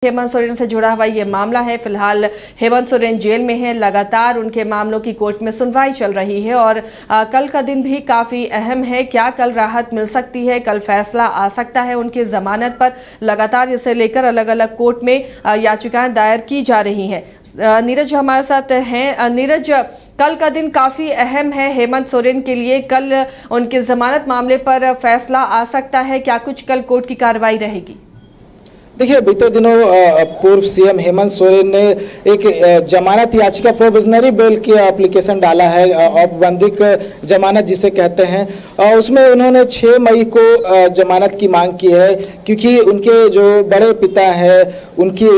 हेमंत सोरेन से जुड़ा हुआ ये मामला है। फिलहाल हेमंत सोरेन जेल में हैं। लगातार उनके मामलों की कोर्ट में सुनवाई चल रही है और कल का दिन भी काफ़ी अहम है। क्या कल राहत मिल सकती है, कल फैसला आ सकता है उनकी जमानत पर। लगातार इसे लेकर अलग अलग कोर्ट में याचिकाएं दायर की जा रही हैं। नीरज हमारे साथ हैं। नीरज, कल का दिन काफ़ी अहम है हेमंत सोरेन के लिए। कल उनके जमानत मामले पर फैसला आ सकता है। क्या कुछ कल कोर्ट की कार्रवाई रहेगी? देखिए, बीते दिनों पूर्व सीएम हेमंत सोरेन ने एक जमानत याचिका प्रोविजनरी बेल की एप्लीकेशन डाला है, औपबंधिक जमानत जिसे कहते हैं। उसमें उन्होंने 6 मई को जमानत की मांग की है, क्योंकि उनके जो बड़े पिता हैं उनकी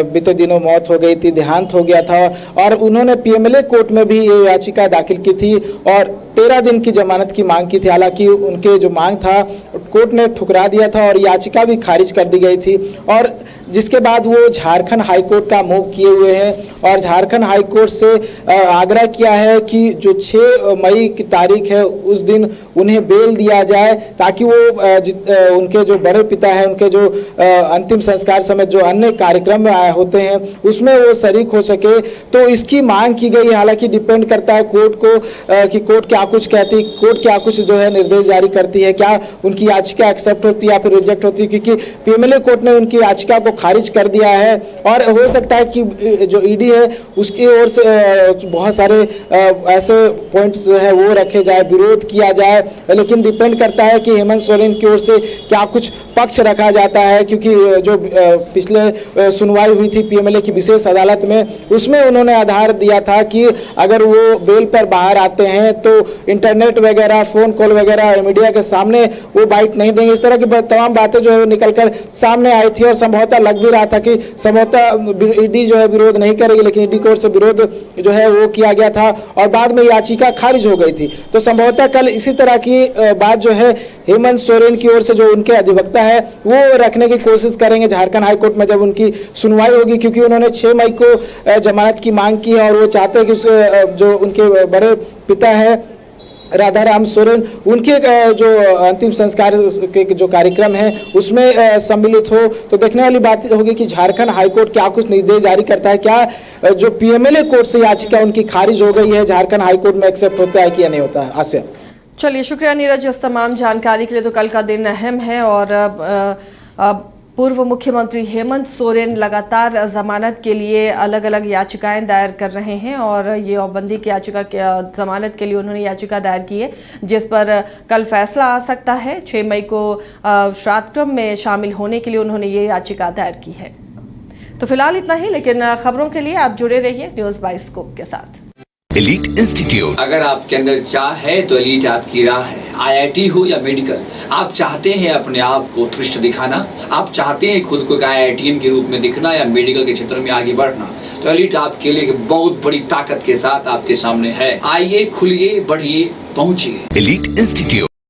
बीते दिनों मौत हो गई थी, देहांत हो गया था और उन्होंने पीएमएलए कोर्ट में भी ये याचिका दाखिल की थी और 13 दिन की जमानत की मांग की थी। हालांकि उनके जो मांग था कोर्ट ने ठुकरा दिया था और याचिका भी खारिज कर दी गई थी और जिसके बाद वो झारखंड हाईकोर्ट का मुंह किए हुए हैं और झारखंड हाईकोर्ट से आग्रह किया है कि जो 6 मई की तारीख है उस दिन उन्हें बेल दिया जाए, ताकि वो उनके जो बड़े पिता हैं उनके जो अंतिम संस्कार समेत जो अन्य कार्यक्रम में आए होते हैं उसमें वो शरीक हो सके। तो इसकी मांग की गई। हालांकि डिपेंड करता है कोर्ट को कि कोर्ट क्या कुछ कहती, कोर्ट क्या कुछ जो है निर्देश जारी करती है, क्या उनकी याचिका एक्सेप्ट होती है या फिर रिजेक्ट होती है, क्योंकि पीएमएलए कोर्ट ने उनकी याचिका को खारिज कर दिया है और हो सकता है कि जो ईडी है उसकी ओर से बहुत सारे ऐसे पॉइंट्स जो है वो रखे जाए, विरोध किया जाए। लेकिन डिपेंड करता है कि हेमंत सोरेन की ओर से क्या कुछ पक्ष रखा जाता है, क्योंकि जो पिछले सुनवाई हुई थी पीएमएलए की विशेष अदालत में उसमें उन्होंने आधार दिया था कि अगर वो बेल पर बाहर आते हैं तो इंटरनेट वगैरह, फोन कॉल वगैरह मीडिया के सामने वो बाइट नहीं देंगे। इस तरह की तमाम बातें जो है निकलकर सामने आई थी और संभवतः लग भी रहा था कि संभवतः ईडी जो है विरोध नहीं करेगी, लेकिन ईडी की ओर से विरोध जो है वो किया गया था और बाद में याचिका खारिज हो गई थी। तो संभवतः कल इसी तरह की बात जो है हेमंत सोरेन की ओर से जो उनके अधिवक्ता है वो रखने की कोशिश करेंगे झारखंड हाईकोर्ट में जब उनकी सुनवाई होगी, क्योंकि उन्होंने 6 मई को जमानत की मांग की है और वो चाहते हैं कि जो उनके बड़े पिता है राधाराम सोरेन उनके जो अंतिम संस्कार के जो कार्यक्रम है उसमें सम्मिलित हो। तो देखने वाली बात होगी कि झारखंड हाईकोर्ट क्या कुछ निर्देश जारी करता है, क्या जो पीएमएलए कोर्ट से याचिका उनकी खारिज हो गई है झारखंड हाईकोर्ट में एक्सेप्ट होता है कि या नहीं होता है। आसिया, चलिए, शुक्रिया नीरज इस तमाम जानकारी के लिए। तो कल का दिन अहम है और पूर्व मुख्यमंत्री हेमंत सोरेन लगातार जमानत के लिए अलग अलग याचिकाएं दायर कर रहे हैं और ये औपबंधिक याचिका जमानत के लिए उन्होंने याचिका दायर की है, जिस पर कल फैसला आ सकता है। 6 मई को श्राद्ध क्रम में शामिल होने के लिए उन्होंने ये याचिका दायर की है। तो फिलहाल इतना ही, लेकिन खबरों के लिए आप जुड़े रहिए न्यूज़ बाइस्कोप के साथ। एलीट इंस्टीट्यूट, अगर आपके अंदर चाह है तो एलीट आपकी राह है। आईआईटी हो या मेडिकल, आप चाहते हैं अपने आप को उत्कृष्ट दिखाना, आप चाहते हैं खुद को एक आईआईटीएन के रूप में दिखना या मेडिकल के क्षेत्र में आगे बढ़ना, तो एलीट आपके लिए एक बहुत बड़ी ताकत के साथ आपके सामने है। आइए, खुलिए, बढ़िए, पहुंचिए। Elite institute.